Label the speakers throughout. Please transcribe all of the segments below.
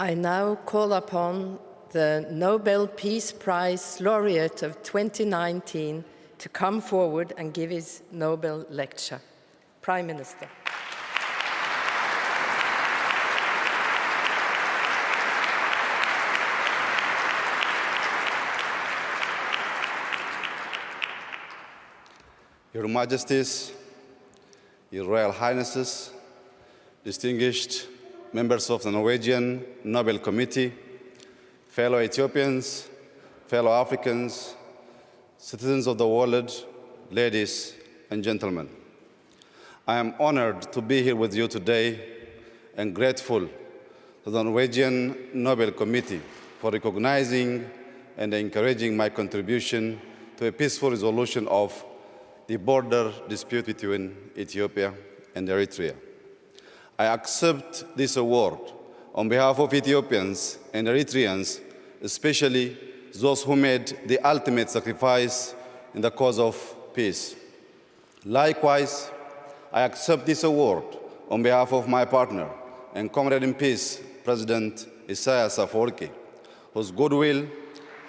Speaker 1: I now call upon the Nobel Peace Prize laureate of 2019 to come forward and give his Nobel lecture. Prime Minister.
Speaker 2: Your Majesties, Your Royal Highnesses, distinguished members of the Norwegian Nobel Committee, fellow Ethiopians, fellow Africans, citizens of the world, ladies and gentlemen. I am honored to be here with you today and grateful to the Norwegian Nobel Committee for recognizing and encouraging my contribution to a peaceful resolution of the border dispute between Ethiopia and Eritrea. I accept this award on behalf of Ethiopians and Eritreans, especially those who made the ultimate sacrifice in the cause of peace. Likewise, I accept this award on behalf of my partner and comrade in peace, President Isaias Afwerki, whose goodwill,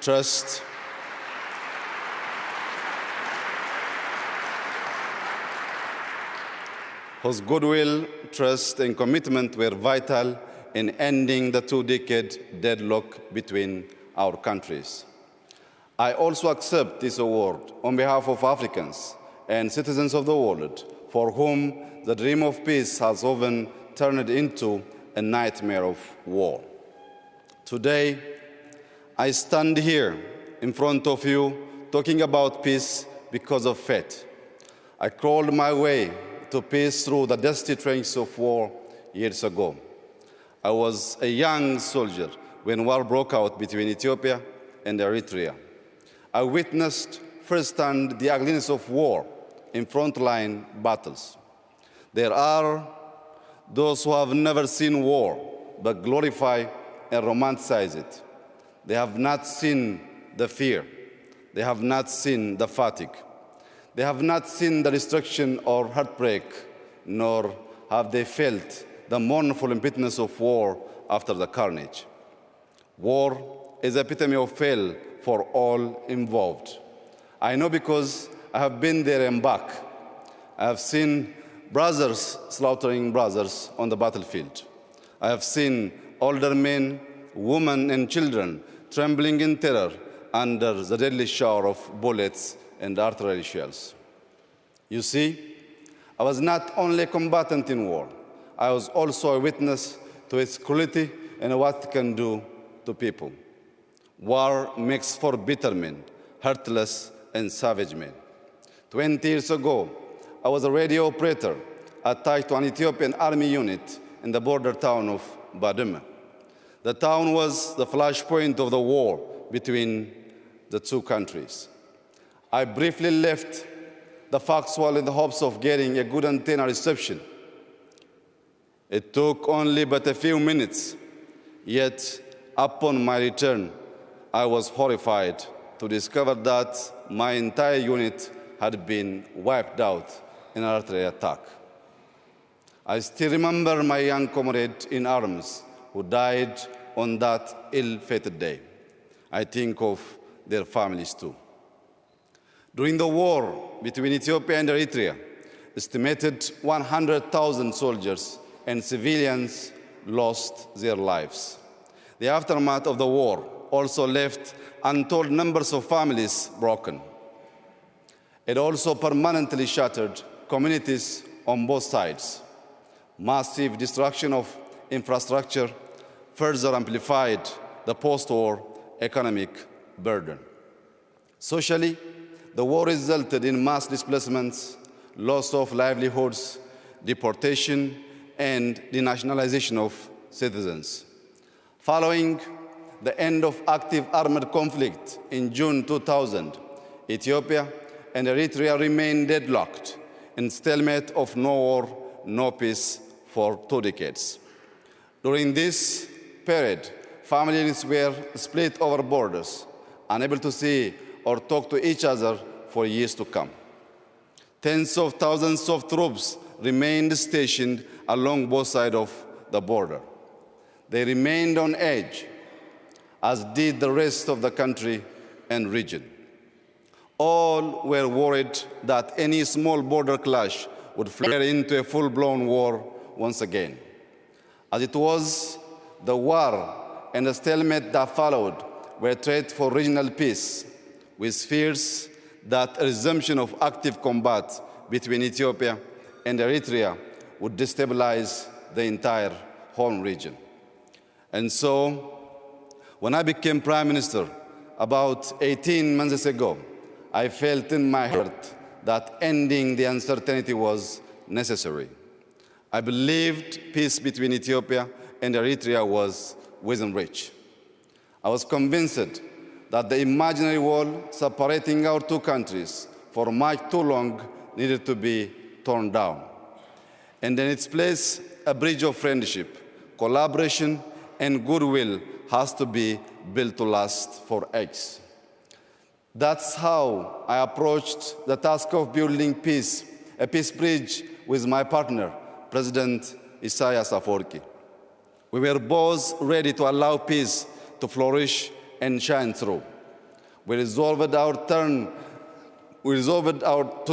Speaker 2: trust, and commitment were vital in ending the two-decade deadlock between our countries. I also accept this award on behalf of Africans and citizens of the world for whom the dream of peace has often turned into a nightmare of war. Today, I stand here in front of you talking about peace because of faith. I crawled my way to peace through the dusty trenches of war years ago. I was a young soldier when war broke out between Ethiopia and Eritrea. I witnessed firsthand the ugliness of war in frontline battles. There are those who have never seen war but glorify and romanticize it. They have not seen the fear. They have not seen the fatigue. They have not seen the destruction or heartbreak, nor have they felt the mournful impotence of war after the carnage. War is the epitome of hell for all involved. I know because I have been there and back. I have seen brothers slaughtering brothers on the battlefield. I have seen older men, women, and children trembling in terror under the deadly shower of bullets and artillery shells. You see, I was not only a combatant in war, I was also a witness to its cruelty and what it can do to people. War makes for bitter men, heartless and savage men. 20 years ago, I was a radio operator attached to an Ethiopian army unit in the border town of Badime. The town was the flashpoint of the war between the two countries. I briefly left the Foxwell in the hopes of getting a good antenna reception. It took only but a few minutes, yet upon my return, I was horrified to discover that my entire unit had been wiped out in an artillery attack. I still remember my young comrade in arms who died on that ill-fated day. I think of their families too. During the war between Ethiopia and Eritrea, estimated 100,000 soldiers and civilians lost their lives. The aftermath of the war also left untold numbers of families broken. It also permanently shattered communities on both sides. Massive destruction of infrastructure further amplified the post-war economic burden. Socially, the war resulted in mass displacements, loss of livelihoods, deportation, and denationalization of citizens. Following the end of active armed conflict in June 2000, Ethiopia and Eritrea remained deadlocked in stalemate of no war, no peace for 2 decades. During this period, families were split over borders, unable to see or talk to each other for years to come. Tens of thousands of troops remained stationed along both sides of the border. They remained on edge, as did the rest of the country and region. All were worried that any small border clash would flare into a full-blown war once again. As it was, the war and the stalemate that followed were threats for regional peace, with fears that a resumption of active combat between Ethiopia and Eritrea would destabilize the entire Horn region. And so, when I became Prime Minister about 18 months ago, I felt in my heart that ending the uncertainty was necessary. I believed peace between Ethiopia and Eritrea was within reach. I was convinced that the imaginary wall separating our two countries for much too long needed to be torn down. And in its place, a bridge of friendship, collaboration, and goodwill has to be built to last for ages. That's how I approached the task of building peace, a peace bridge with my partner, President Isaias Afwerki. We were both ready to allow peace to flourish and shine through. We resolved to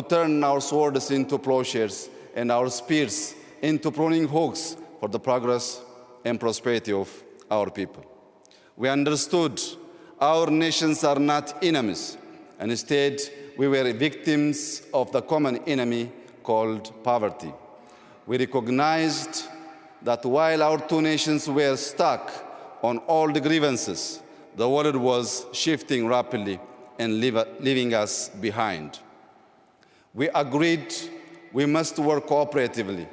Speaker 2: turn our swords into plowshares and our spears into pruning hooks for the progress and prosperity of our people. We understood our nations are not enemies, and instead we were victims of the common enemy called poverty. We recognized that while our two nations were stuck on all the grievances, the world was shifting rapidly and leaving us behind. We agreed we must work cooperatively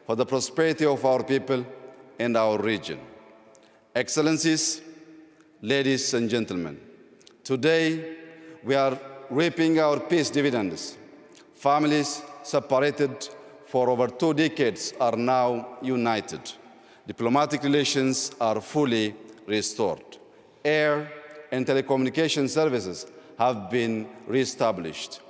Speaker 2: for the prosperity of our people and our region. Excellencies, ladies and gentlemen, today we are reaping our peace dividends. Families separated for over 2 decades are now united. Diplomatic relations are fully restored. Air and telecommunication services have been reestablished,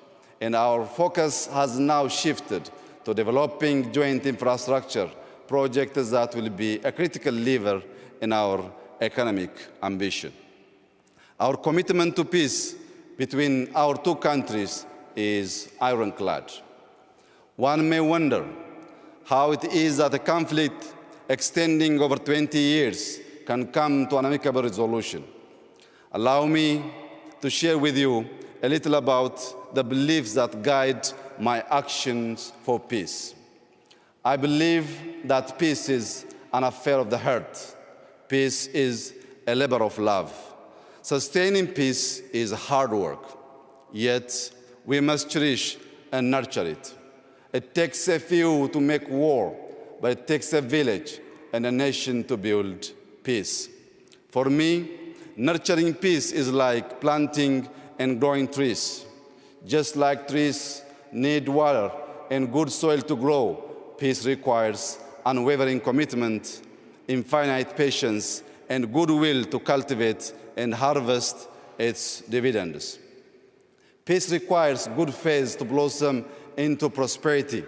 Speaker 2: and our focus has now shifted to developing joint infrastructure projects that will be a critical lever in our economic ambition. Our commitment to peace between our two countries is ironclad. One may wonder how it is that a conflict extending over 20 years can come to an amicable resolution. Allow me to share with you a little about the beliefs that guide my actions for peace. I believe that peace is an affair of the heart. Peace is a labor of love. Sustaining peace is hard work, yet we must cherish and nurture it. It takes a few to make war, but it takes a village and a nation to build peace. For me, nurturing peace is like planting and growing trees. Just like trees need water and good soil to grow, peace requires unwavering commitment, infinite patience, and goodwill to cultivate and harvest its dividends. Peace requires good faith to blossom into prosperity,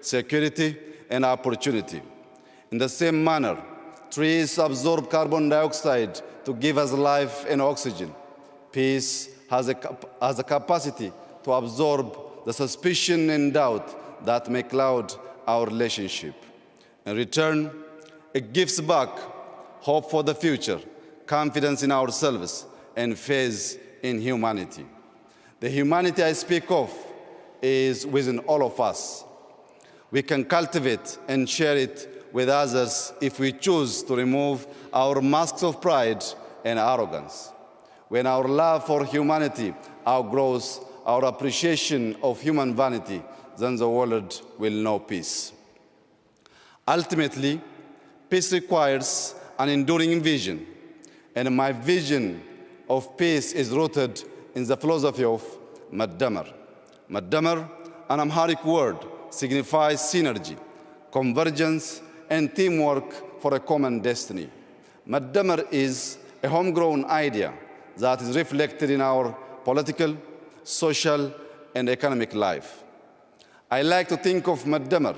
Speaker 2: security, and opportunity. In the same manner, trees absorb carbon dioxide to give us life and oxygen. Peace has a capacity to absorb the suspicion and doubt that may cloud our relationship. In return, it gives back hope for the future, confidence in ourselves, and faith in humanity. The humanity I speak of is within all of us. We can cultivate and share it with others if we choose to remove our masks of pride and arrogance. When our love for humanity outgrows our appreciation of human vanity, then the world will know peace. Ultimately, peace requires an enduring vision, and my vision of peace is rooted in the philosophy of Maddamar. Maddamar, an Amharic word, signifies synergy, convergence, and teamwork for a common destiny. Maddamar is a homegrown idea that is reflected in our political, social, and economic life. I like to think of Maddamar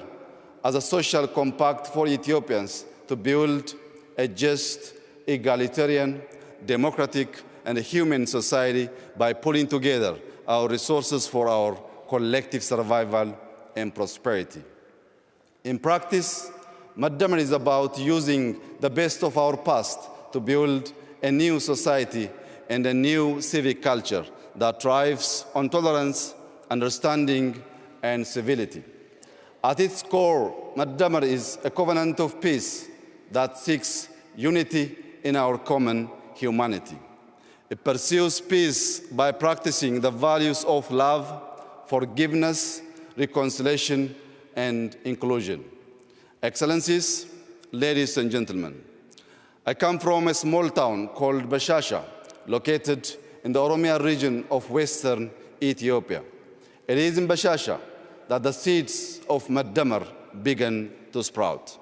Speaker 2: as a social compact for Ethiopians to build a just, egalitarian, democratic, and human society by pulling together our resources for our collective survival and prosperity. In practice, Maddamar is about using the best of our past to build a new society and a new civic culture that thrives on tolerance, understanding, and civility. At its core, Maddamar is a covenant of peace that seeks unity in our common humanity. It pursues peace by practicing the values of love, forgiveness, reconciliation, and inclusion. Excellencies, ladies and gentlemen, I come from a small town called Bashasha, located in the Oromia region of western Ethiopia. It is in Bashasha that the seeds of Maddamar began to sprout.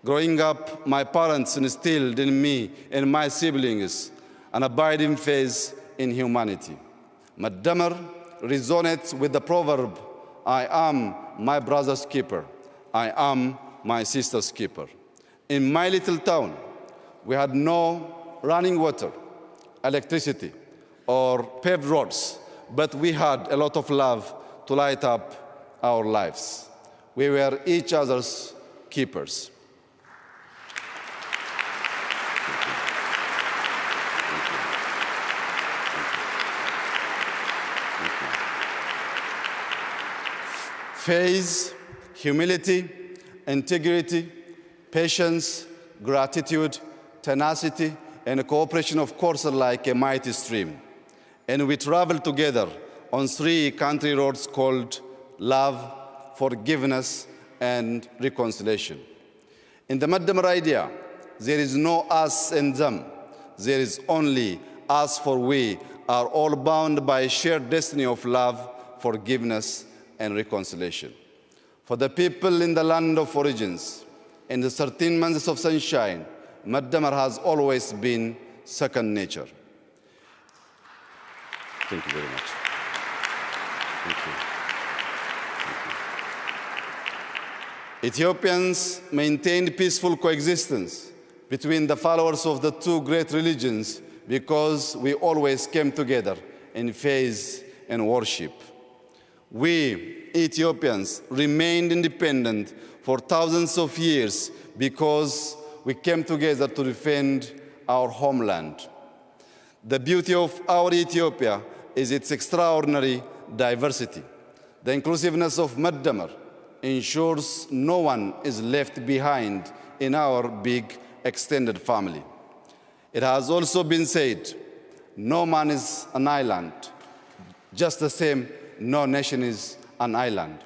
Speaker 2: Growing up, my parents instilled in me and my siblings an abiding faith in humanity. Maddamar resonates with the proverb, I am my brother's keeper, I am my sister's keeper. In my little town, we had no running water, electricity, or paved roads, but we had a lot of love to light up our lives. We were each other's keepers. Faith, humility, integrity, patience, gratitude, tenacity, and cooperation, of course, are like a mighty stream. And we travel together on 3 country roads called love, forgiveness, and reconciliation. In the Maddamar idea, there is no us and them. There is only us, for we are all bound by a shared destiny of love, forgiveness, and reconciliation. For the people in the land of origins, in the 13 months of sunshine, Maddamar has always been second nature. Thank you very much. Thank you. Ethiopians maintained peaceful coexistence between the followers of the 2 great religions because we always came together in faith and worship. We, Ethiopians, remained independent for thousands of years because we came together to defend our homeland. The beauty of our Ethiopia is its extraordinary diversity. The inclusiveness of Maddamar ensures no one is left behind in our big extended family. It has also been said, no man is an island, just the same no nation is an island.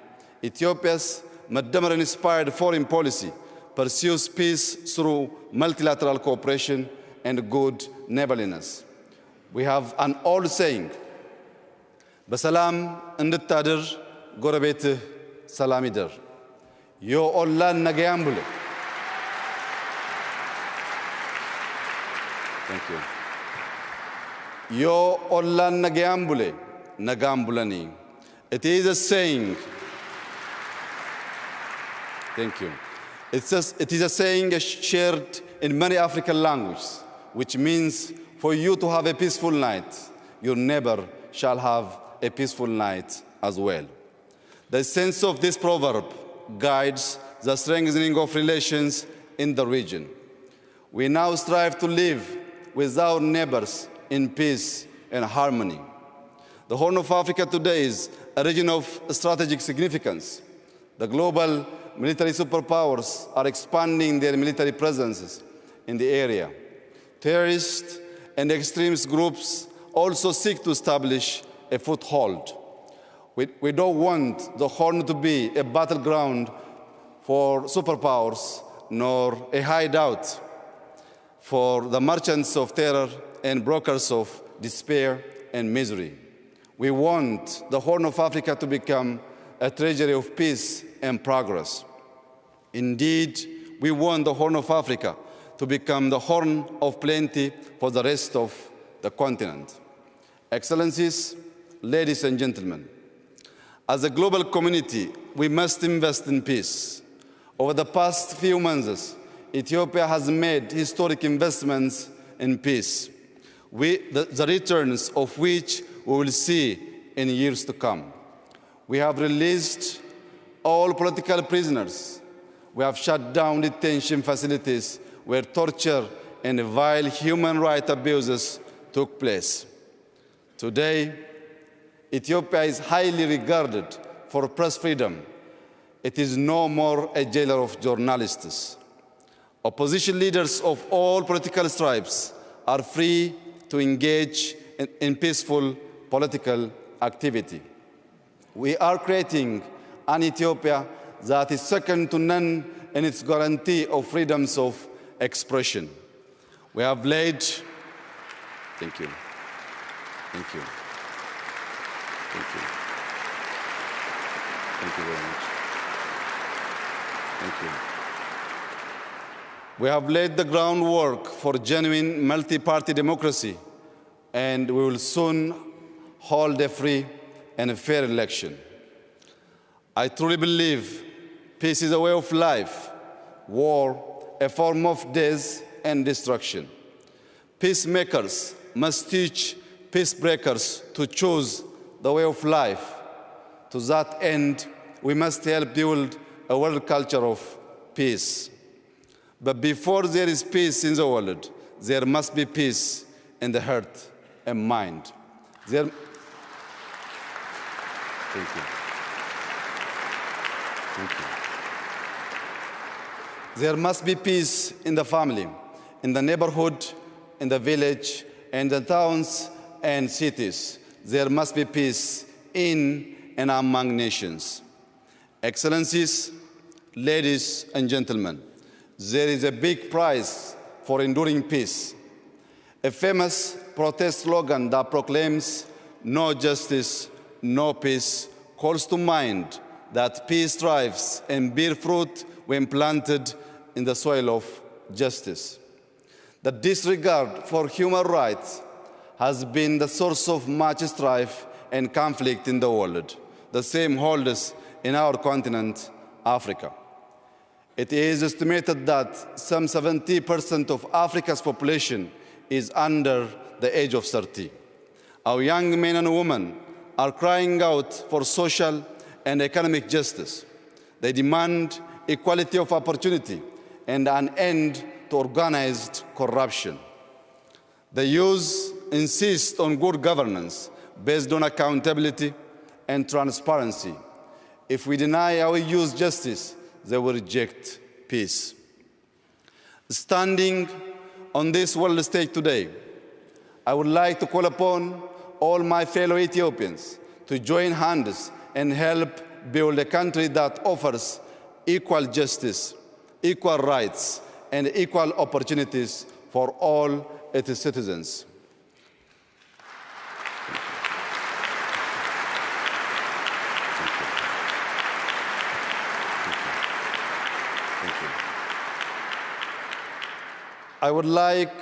Speaker 2: Ethiopia's Maddamar-inspired foreign policy pursues peace through multilateral cooperation and good neighborliness. We have an old saying, በሰላም እንድታድር ጎረቤትህ ሰላም ይደር ዮ ኦላን ነገያም ብሎ Thank you. ዮ ኦላን ነገያም ብሎ ነጋም ብለኒ It is a saying. Thank you. It is a saying shared in many African languages, which means for you to have a peaceful night, your neighbor shall have a peaceful night as well. The sense of this proverb guides the strengthening of relations in the region. We now strive to live with our neighbors in peace and harmony. The Horn of Africa today is a region of strategic significance. The global military superpowers are expanding their military presences in the area. Terrorist and extremist groups also seek to establish a foothold. We don't want the Horn to be a battleground for superpowers nor a hideout for the merchants of terror and brokers of despair and misery. We want the Horn of Africa to become a treasury of peace and progress. Indeed, we want the Horn of Africa to become the horn of plenty for the rest of the continent. Excellencies, ladies and gentlemen, as a global community, we must invest in peace. Over the past few months, Ethiopia has made historic investments in peace, the returns of which we will see in years to come. We have released all political prisoners. We have shut down detention facilities where torture and vile human rights abuses took place. Today, Ethiopia is highly regarded for press freedom. It is no more a jailer of journalists. Opposition leaders of all political stripes are free to engage in peaceful political activity. We are creating an Ethiopia that is second to none in its guarantee of freedoms of expression. We have laid, thank you, thank you, thank you, thank you very much, thank you. We have laid the groundwork for genuine multi-party democracy, and we will soon hold a free and a fair election. I truly believe peace is a way of life, war a form of death and destruction. Peacemakers must teach peacebreakers to choose the way of life. To that end, we must help build a world culture of peace. But before there is peace in the world, there must be peace in the heart and mind. Thank you. Thank you. There must be peace in the family, in the neighborhood, in the village, and the towns and cities. There must be peace in and among nations. Excellencies, ladies and gentlemen, there is a big prize for enduring peace. A famous protest slogan that proclaims "No justice, no peace" calls to mind that peace thrives and bears fruit when planted in the soil of justice. The disregard for human rights has been the source of much strife and conflict in the world. The same holds in our continent, Africa. It is estimated that some 70% of Africa's population is under the age of 30. Our young men and women are crying out for social and economic justice. They demand equality of opportunity and an end to organized corruption. The youth insist on good governance based on accountability and transparency. If we deny our youth justice, they will reject peace. Standing on this world stage today, I would like to call upon all my fellow Ethiopians to join hands and help build a country that offers equal justice, equal rights, and equal opportunities for all its citizens. I would like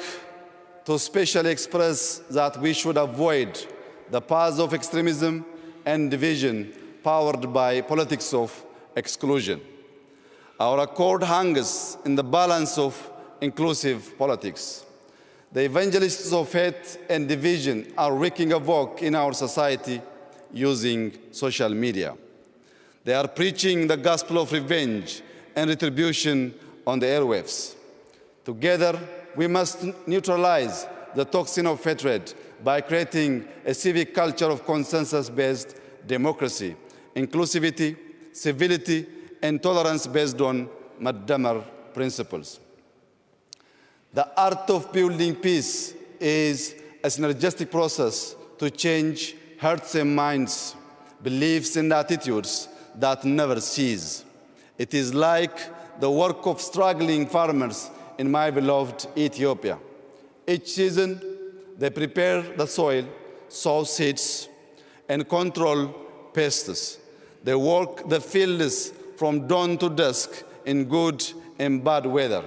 Speaker 2: to specially express that we should avoid the paths of extremism and division powered by politics of exclusion. Our accord hangs in the balance of inclusive politics. The evangelists of hate and division are wreaking havoc in our society using social media. They are preaching the gospel of revenge and retribution on the airwaves. Together, we must neutralize the toxin of hatred by creating a civic culture of consensus-based democracy, inclusivity, civility, and tolerance based on Madamar principles. The art of building peace is a synergistic process to change hearts and minds, beliefs and attitudes that never cease. It is like the work of struggling farmers in my beloved Ethiopia. Each season, they prepare the soil, sow seeds, and control pests. They work the fields from dawn to dusk in good and bad weather.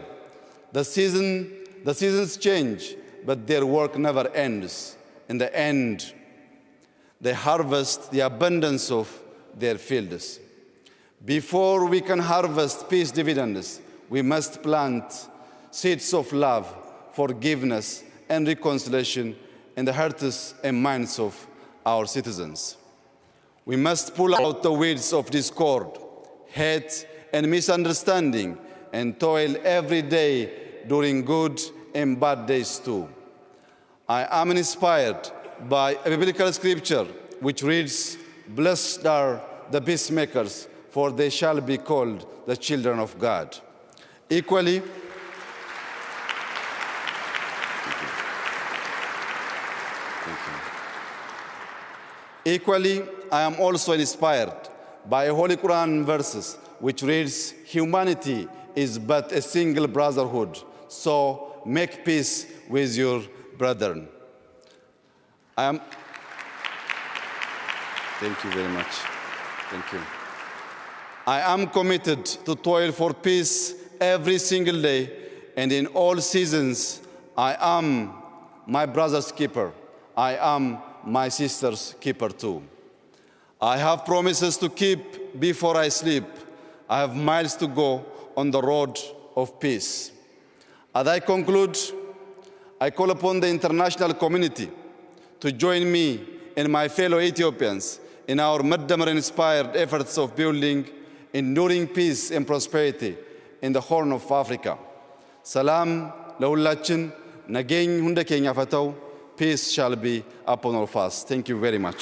Speaker 2: The seasons change, but their work never ends. In the end, they harvest the abundance of their fields. Before we can harvest peace dividends, we must plant seeds of love, forgiveness, and reconciliation in the hearts and minds of our citizens. We must pull out the weeds of discord, hate, and misunderstanding, and toil every day during good and bad days too. I am inspired by a biblical scripture which reads, "Blessed are the peacemakers, for they shall be called the children of God." Equally, I am also inspired by Holy Quran verses which reads, "Humanity is but a single brotherhood, so make peace with your brethren." Thank you very much. Thank you. I am committed to toil for peace every single day, and in all seasons, I am my brother's keeper. I am my sister's keeper too. I have promises to keep before I sleep. I have miles to go on the road of peace. As I conclude, I call upon the international community to join me and my fellow Ethiopians in our Maddamar-inspired efforts of building enduring peace and prosperity in the Horn of Africa. Salam ለሁላችን ነገኝ ሁንደ ኬኛ ፈተው. Peace shall be upon all of us. Thank you very much.